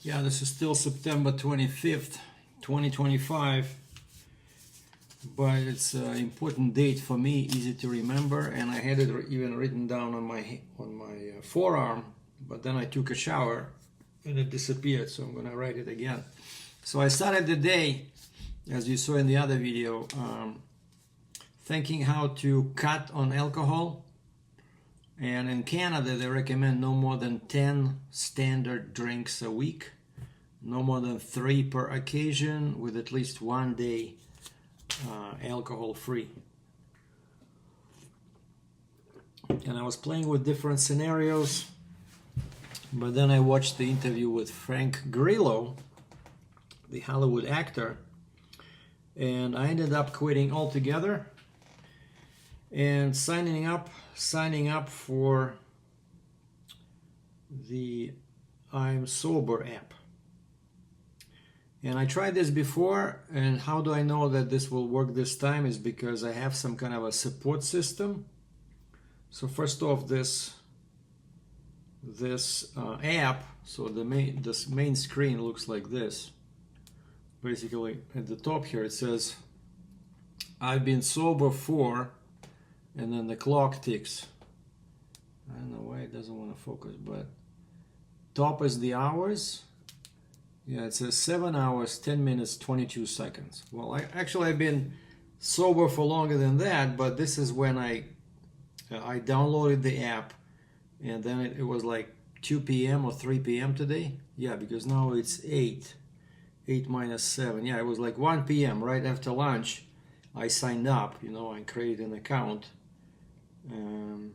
Yeah, this is still September 25th, 2025, but it's an important date for me, easy to remember, and I had it even written down on my forearm, but then I took a shower and it disappeared, so I'm gonna write it again. So I started the day, as you saw in the other video, thinking how to cut on alcohol. And in Canada, they recommend no more than 10 standard drinks a week, no more than 3 per occasion, with at least 1 day alcohol-free. And I was playing with different scenarios, but then I watched the interview with Frank Grillo, the Hollywood actor, and I ended up quitting altogether and signing up for the I'm Sober app. And I tried this before, and how do I know that this will work this time is because I have some kind of a support system. So first off, this app, so this main screen looks like this. Basically at the top here it says I've been sober for, and then the clock ticks. I don't know why it doesn't want to focus, but top is the hours. Yeah, it says 7 hours, 10 minutes, 22 seconds. Well, I've been sober for longer than that, but this is when I downloaded the app, and then it was like 2 p.m. or 3 p.m. today. Yeah, because now it's 8 minus 7. Yeah, it was like 1 p.m. right after lunch. I signed up, I created an account. And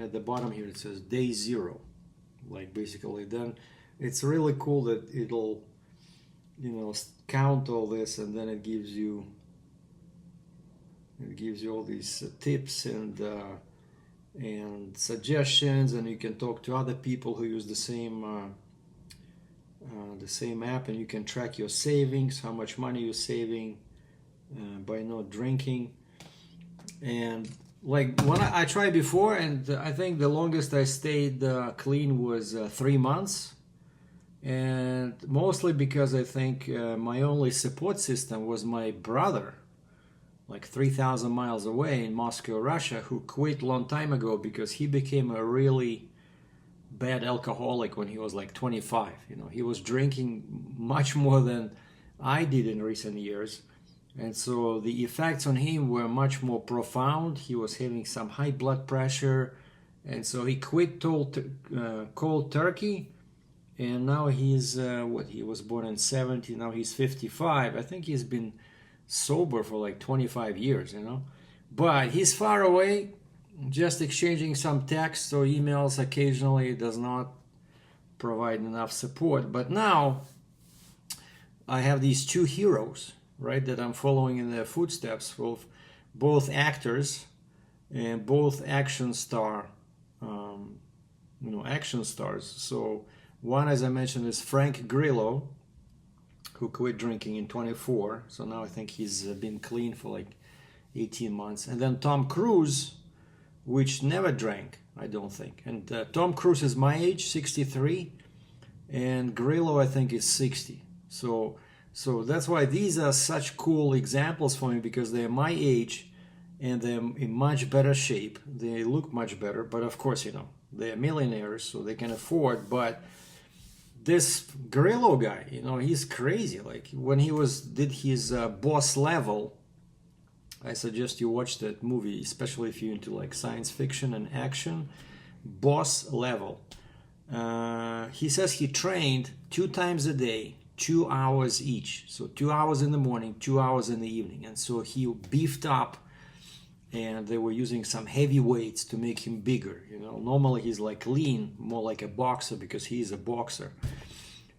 at the bottom here it says day 0, like basically then it's really cool that it'll count all this, and then it gives you all these tips and suggestions, and you can talk to other people who use the same app, and you can track your savings, how much money you're saving by not drinking. And like when I tried before, and I think the longest I stayed clean was 3 months, and mostly because I think my only support system was my brother, like 3,000 miles away in Moscow, Russia, who quit a long time ago because he became a really bad alcoholic when he was like 25. He was drinking much more than I did in recent years. And so the effects on him were much more profound. He was having some high blood pressure, and so he quit cold turkey. And now he's he was born in 70, now he's 55. I think he's been sober for like 25 years, But he's far away, just exchanging some texts or emails occasionally does not provide enough support. But now I have these two heroes, right, that I'm following in their footsteps, of both actors and both action stars. So one, as I mentioned, is Frank Grillo, who quit drinking in 24. So now I think he's been clean for like 18 months. And then Tom Cruise, which never drank, I don't think. And Tom Cruise is my age, 63, and Grillo I think is 60. So that's why these are such cool examples for me, because they're my age and they're in much better shape. They look much better, but of course, they're millionaires, so they can afford. But this Grillo guy, he's crazy. Like when he did his Boss Level, I suggest you watch that movie, especially if you're into like science fiction and action. Boss Level. He says he trained 2 times a day, 2 hours each. So 2 hours in the morning, 2 hours in the evening. And so he beefed up, and they were using some heavy weights to make him bigger. Normally he's like lean, more like a boxer, because he's a boxer.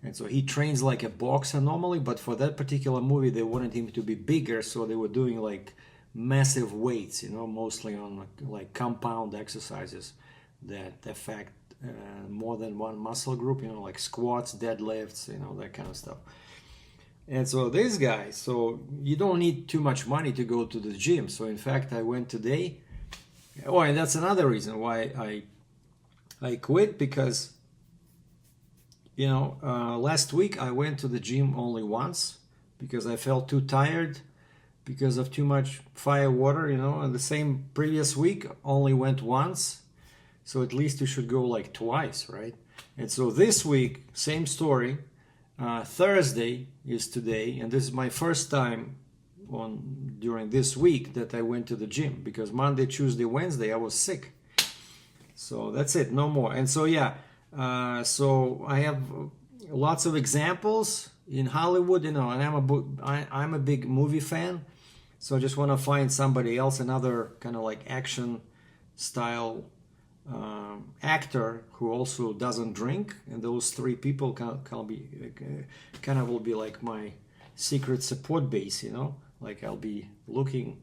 And so he trains like a boxer normally, but for that particular movie, they wanted him to be bigger. So they were doing like massive weights, mostly on like compound exercises that affect more than one muscle group, like squats, deadlifts, that kind of stuff. And so this guy, so you don't need too much money to go to the gym. So in fact, I went today. Oh, and that's another reason why I quit, because You know, last week I went to the gym only once because I felt too tired because of too much fire water, you know, and the same previous week only went once. So at least you should go like twice, right? And so this week, same story. Thursday is today, and this is my first time during this week that I went to the gym, because Monday, Tuesday, Wednesday I was sick. So that's it, no more. And so yeah, so I have lots of examples in Hollywood, you know, and I'm a big movie fan, so I just want to find somebody else, another kind of like action style actor who also doesn't drink, and those three people kind of will be like my secret support base, you know. Like I'll be looking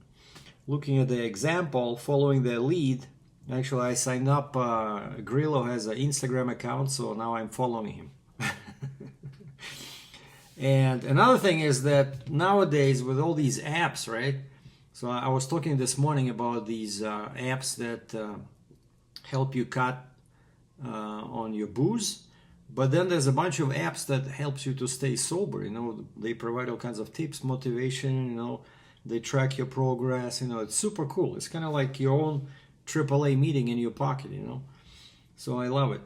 at the example, following their lead. Actually, I signed up. Grillo has an Instagram account, so now I'm following him. And another thing is that nowadays with all these apps, right? So I was talking this morning about these apps that help you cut on your booze, but then there's a bunch of apps that helps you to stay sober. You know, they provide all kinds of tips, motivation. You know, they track your progress. You know, it's super cool. It's kind of like your own AAA meeting in your pocket. You know, so I love it.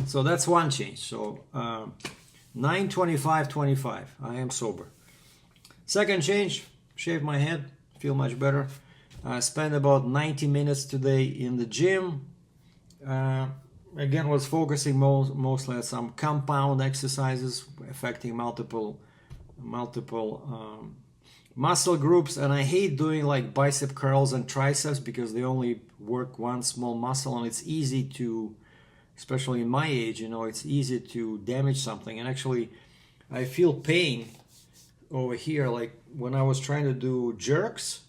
So that's one change. So 9/25/25, I am sober. Second change, shave my head, feel much better. I spent about 90 minutes today in the gym. Again, was focusing mostly on some compound exercises affecting multiple muscle groups. And I hate doing like bicep curls and triceps because they only work one small muscle, and it's easy to, especially in my age, you know, it's easy to damage something. And actually, I feel pain over here, like when I was trying to do jerks.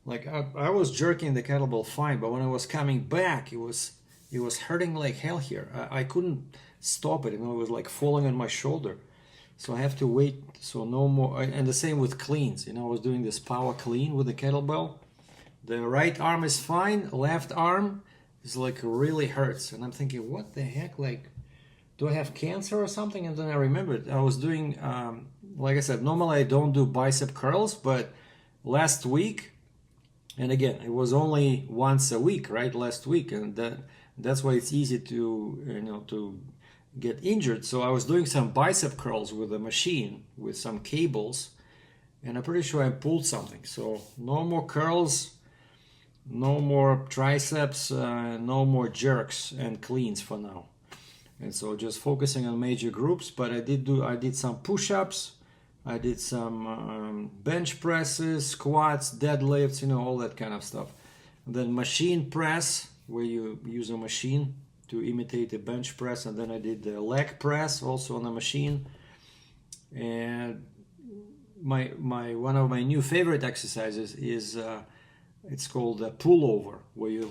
Like I was jerking the kettlebell fine, but when I was coming back, it was hurting like hell here. I couldn't stop it, you know, it was like falling on my shoulder. So I have to wait, so no more. And the same with cleans, you know, I was doing this power clean with the kettlebell. The right arm is fine, left arm is like really hurts. And I'm thinking, what the heck, like, do I have cancer or something? And then I remembered I was doing, like I said, normally I don't do bicep curls, but last week, and again, it was only once a week, right? Last week, and that's why it's easy to, you know, to get injured. So I was doing some bicep curls with a machine with some cables, and I'm pretty sure I pulled something. So no more curls, no more triceps, no more jerks and cleans for now. And so just focusing on major groups. But I did some push-ups. I did some bench presses, squats, deadlifts, you know, all that kind of stuff. And then machine press, where you use a machine to imitate a bench press. And then I did the leg press also on a machine. And my one of my new favorite exercises is it's called a pullover, where you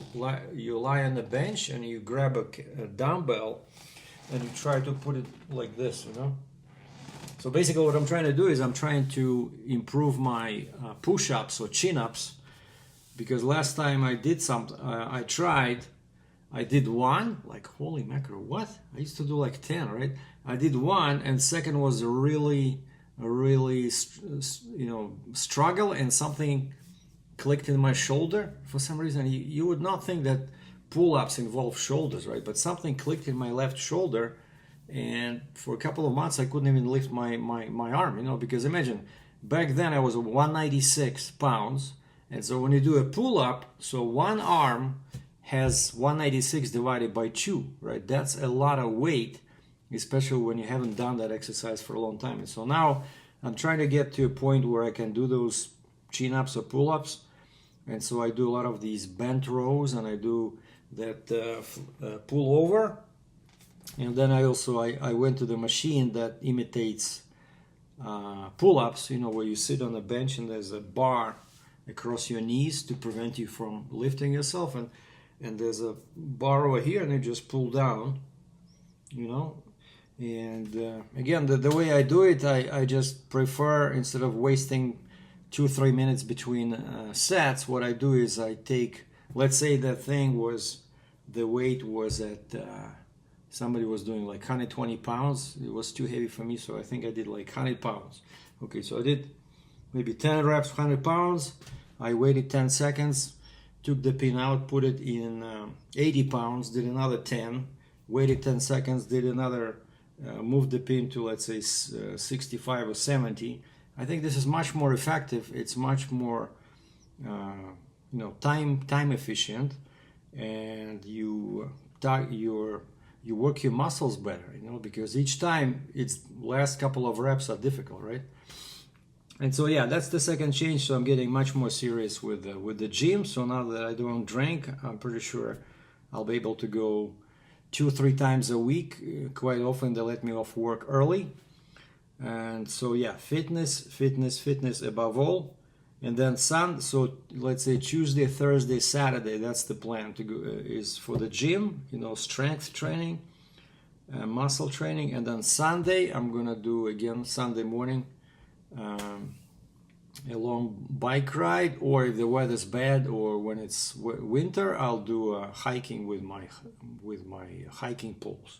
lie on the bench and you grab a dumbbell and you try to put it like this, you know. So basically what I'm trying to do is I'm trying to improve my push-ups or chin-ups, because last time I did something, I did one, like holy mackerel, what? I used to do like 10, right? I did one, and second was a really, you know, struggle, and something clicked in my shoulder for some reason. You would not think that pull-ups involve shoulders, right? But something clicked in my left shoulder, and for a couple of months I couldn't even lift my arm, you know, because imagine, back then I was 196 pounds, and so when you do a pull-up, so one arm has 196 divided by 2, right? That's a lot of weight, especially when you haven't done that exercise for a long time. And so now I'm trying to get to a point where I can do those chin-ups or pull-ups, and so I do a lot of these bent rows, and I do that pull over. And then I went to the machine that imitates pull-ups, you know, where you sit on a bench and there's a bar across your knees to prevent you from lifting yourself, and there's a bar over here, and you just pull down, you know. And again, the way I do it, I just prefer, instead of wasting 2-3 minutes between sets, what I do is I take, let's say the weight was at somebody was doing like 120 pounds. It was too heavy for me, so I think I did like 100 pounds. Okay, so I did maybe 10 reps, 100 pounds. I waited 10 seconds, took the pin out, put it in 80 pounds, did another 10, waited 10 seconds, did another, moved the pin to, let's say, 65 or 70. I think this is much more effective. It's much more, time efficient, and you work your muscles better, because each time it's last couple of reps are difficult, right? And so yeah, that's the second change. So I'm getting much more serious with the gym. So now that I don't drink, I'm pretty sure I'll be able to go 2-3 times a week. Quite often they let me off work early. And so yeah, fitness above all. And then so let's say Tuesday, Thursday, Saturday, that's the plan to go, is for the gym, strength training, muscle training. And then Sunday, I'm gonna do again Sunday morning, a long bike ride, or if the weather's bad or when it's winter, I'll do hiking with my hiking poles.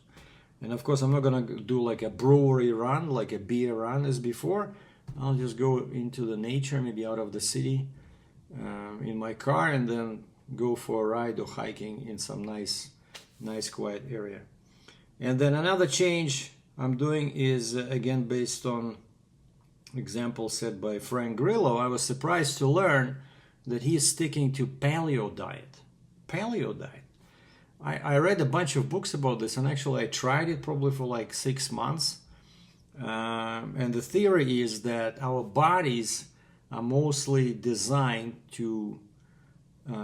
And of course, I'm not gonna do like a brewery run, like a beer run as before. I'll just go into the nature, maybe out of the city, in my car, and then go for a ride or hiking in some nice quiet area. And then another change I'm doing is again based on example set by Frank Grillo. I was surprised to learn that he is sticking to paleo diet. I read a bunch of books about this, and actually I tried it probably for like 6 months. And the theory is that our bodies are mostly designed to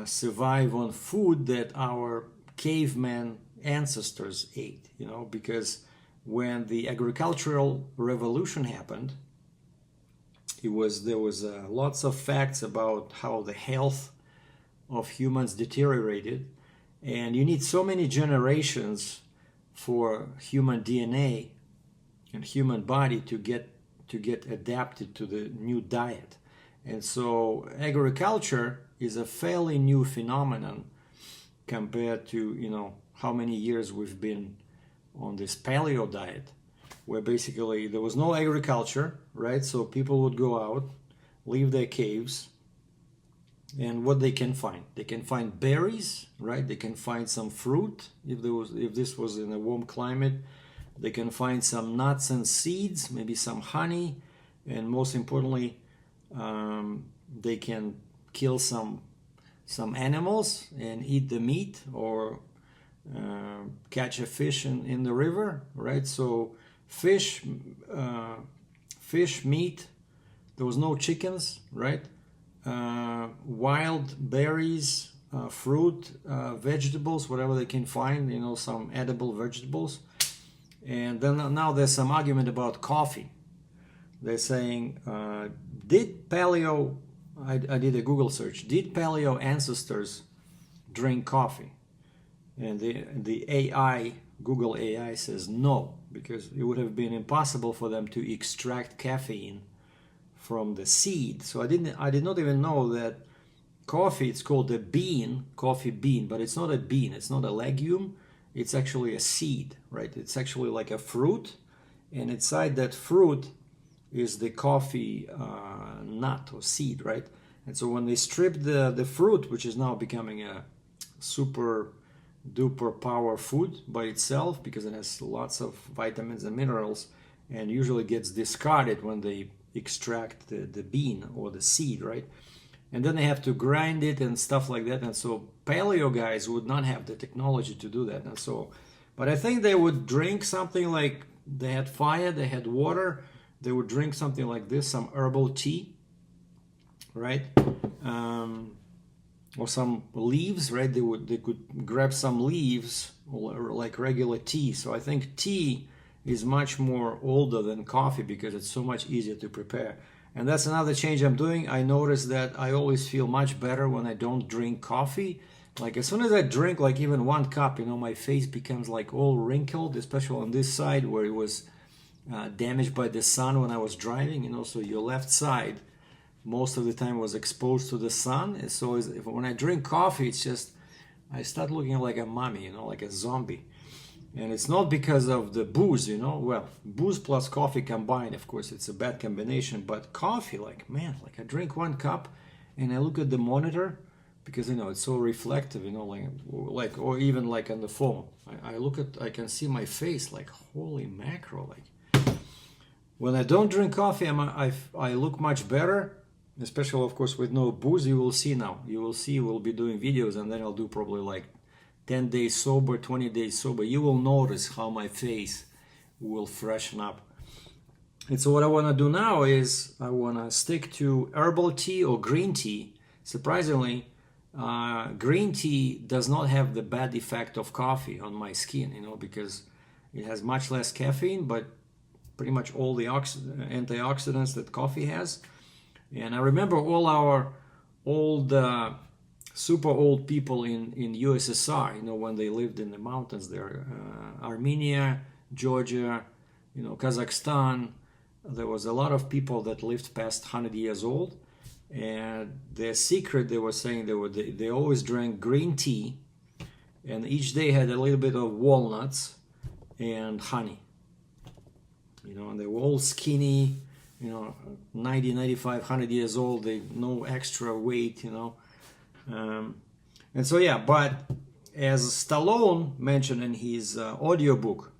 survive on food that our caveman ancestors ate, because when the agricultural revolution happened, there was lots of facts about how the health of humans deteriorated, and you need so many generations for human DNA and human body to get adapted to the new diet. And so agriculture is a fairly new phenomenon compared to how many years we've been on this paleo diet, where basically there was no agriculture, right? So people would go out, leave their caves, and what they can find berries, right? They can find some fruit if this was in a warm climate. They can find some nuts and seeds, maybe some honey, and most importantly, they can kill some animals and eat the meat, or catch a fish in the river, right? So fish, meat. There was no chickens, right? Wild berries, fruit, vegetables, whatever they can find. Some edible vegetables. And then now there's some argument about coffee. They're saying, did paleo, I did a Google search, did paleo ancestors drink coffee? And the AI, Google AI says no, because it would have been impossible for them to extract caffeine from the seed. So I did not even know that coffee, it's called a bean, coffee bean, but it's not a bean, it's not a legume. It's actually a seed, right? It's actually like a fruit, and inside that fruit is the coffee nut or seed, right? And so when they strip the fruit, which is now becoming a super duper power food by itself because it has lots of vitamins and minerals, and usually gets discarded when they extract the bean or the seed, right? And then they have to grind it and stuff like that. And so paleo guys would not have the technology to do that. And so, but I think they would drink something like, they had fire, they had water, they would drink something like this, some herbal tea, right? Or some leaves, right? They could grab some leaves, or like regular tea. So I think tea is much more older than coffee because it's so much easier to prepare. And that's another change I'm doing. I noticed that I always feel much better when I don't drink coffee. Like as soon as I drink like even 1 cup, my face becomes like all wrinkled, especially on this side where it was damaged by the sun when I was driving. So your left side most of the time was exposed to the sun. And so when I drink coffee, it's just, I start looking like a mummy, like a zombie. And it's not because of the booze, you know. Well, booze plus coffee combined, of course, it's a bad combination. But coffee, like, man, like I drink 1 cup and I look at the monitor because, you know, it's so reflective, you know, like or even like on the phone. I look at, I can see my face, like, holy mackerel. Like, when I don't drink coffee, I look much better, especially, of course, with no booze. You will see now. You will see we'll be doing videos, and then I'll do probably like 10 days sober, 20 days sober. You will notice how my face will freshen up. And so what I want to do now is I want to stick to herbal tea or green tea. Surprisingly, green tea does not have the bad effect of coffee on my skin, you know, because it has much less caffeine, but pretty much all the antioxidants that coffee has. And I remember all our old super old people in USSR, you know, when they lived in the mountains there, Armenia, Georgia, you know, Kazakhstan. There was a lot of people that lived past 100 years old, and their secret, they were saying, they always drank green tea, and each day had a little bit of walnuts and honey, you know, and they were all skinny, you know, 90, 95, 100 years old, they no extra weight, you know. And so, yeah, but as Stallone mentioned in his audiobook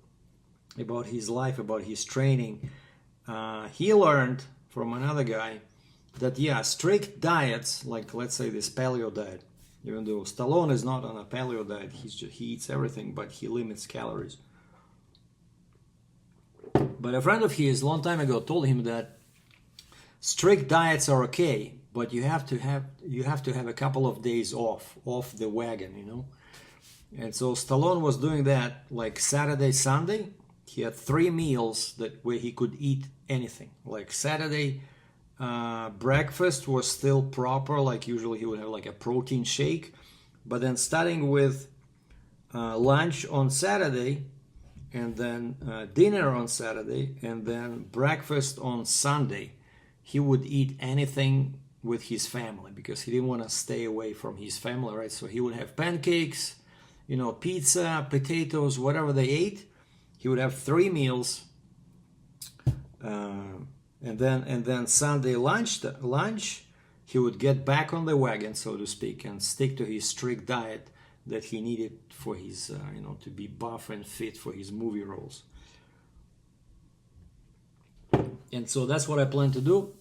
about his life, about his training, he learned from another guy that, yeah, strict diets, like let's say this paleo diet, even though Stallone is not on a paleo diet, he eats everything, but he limits calories. But a friend of his, a long time ago, told him that strict diets are okay, but you have to have a couple of days off the wagon, you know. And so Stallone was doing that like Saturday, Sunday. He had 3 meals where he could eat anything. Like Saturday, breakfast was still proper. Like usually he would have like a protein shake, but then starting with lunch on Saturday, and then dinner on Saturday, and then breakfast on Sunday, he would eat anything with his family because he didn't want to stay away from his family, right? So he would have pancakes, you know, pizza, potatoes, whatever they ate. He would have 3 meals, and then Sunday lunch he would get back on the wagon, so to speak, and stick to his strict diet that he needed for his, you know, to be buff and fit for his movie roles. And so that's what I plan to do.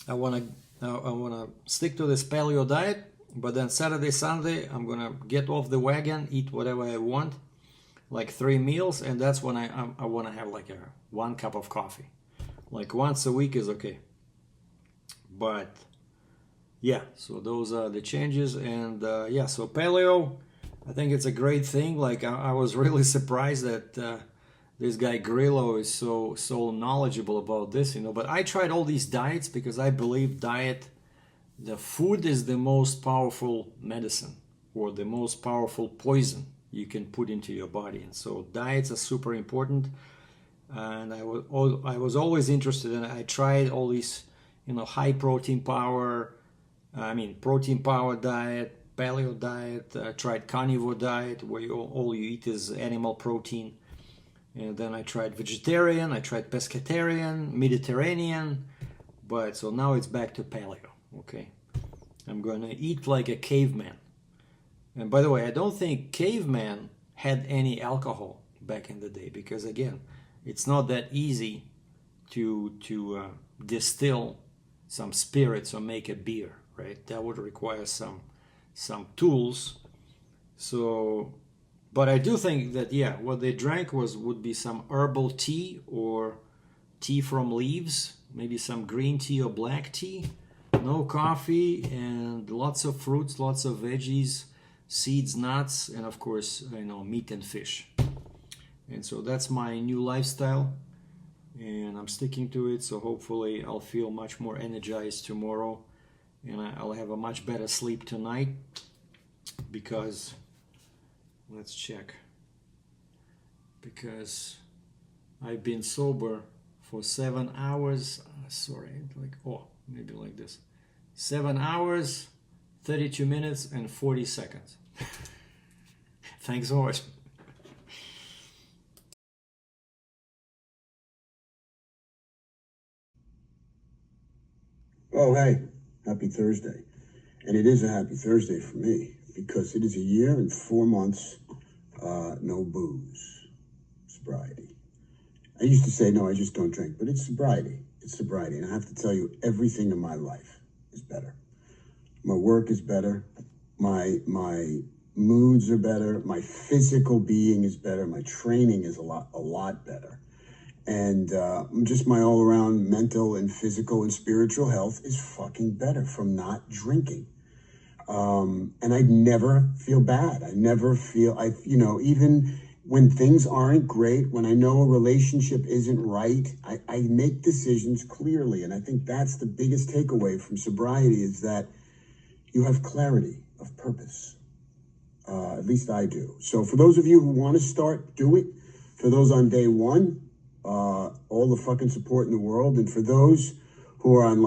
I want to stick to this paleo diet, but then Saturday, Sunday, I'm going to get off the wagon, eat whatever I want, like 3 meals, and that's when I want to have like 1 cup of coffee. Like once a week is okay. But yeah, so those are the changes. And yeah, so paleo, I think it's a great thing. Like I was really surprised that this guy Grillo is so knowledgeable about this, you know. But I tried all these diets because I believe the food is the most powerful medicine or the most powerful poison you can put into your body. And so diets are super important. And I was always interested in it. I tried all these, you know, high protein power, protein power diet, paleo diet. I tried carnivore diet where all you eat is animal protein. And then I tried vegetarian, I tried pescatarian, Mediterranean. But so now it's back to paleo, okay? I'm gonna eat like a caveman. And by the way, I don't think caveman had any alcohol back in the day because, again, it's not that easy to distill some spirits or make a beer, right? That would require some tools. So, but I do think that, yeah, what they drank would be some herbal tea or tea from leaves, maybe some green tea or black tea, no coffee, and lots of fruits, lots of veggies, seeds, nuts, and of course, you know, meat and fish. And so that's my new lifestyle, and I'm sticking to it. So hopefully I'll feel much more energized tomorrow, and I'll have a much better sleep tonight because, let's check, because I've been sober for 7 hours. Maybe like this. 7 hours, 32 minutes, and 40 seconds. Thanks so much. Oh, hey, happy Thursday. And it is a happy Thursday for me because it is a year and 4 months, no booze, sobriety. I used to say, no, I just don't drink, but it's sobriety. It's sobriety. And I have to tell you, everything in my life is better. My work is better. My moods are better. My physical being is better. My training is a lot better. And just my all-around mental and physical and spiritual health is fucking better from not drinking. And I never feel bad. I never feel, even when things aren't great, when I know a relationship isn't right, I make decisions clearly. And I think that's the biggest takeaway from sobriety is that you have clarity of purpose. At least I do. So for those of you who want to start, do it. For those on day one, all the fucking support in the world. And for those who are on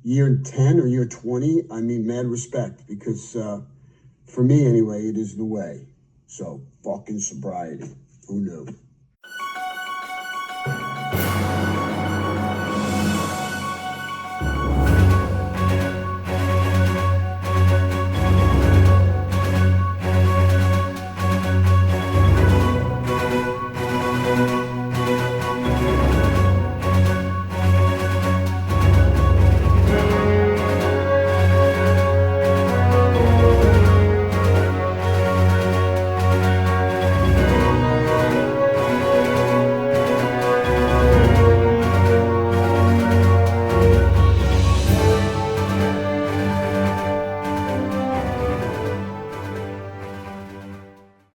year 10 or year 20, I mean, mad respect because for me anyway, it is the way. So fucking sobriety. Who knew?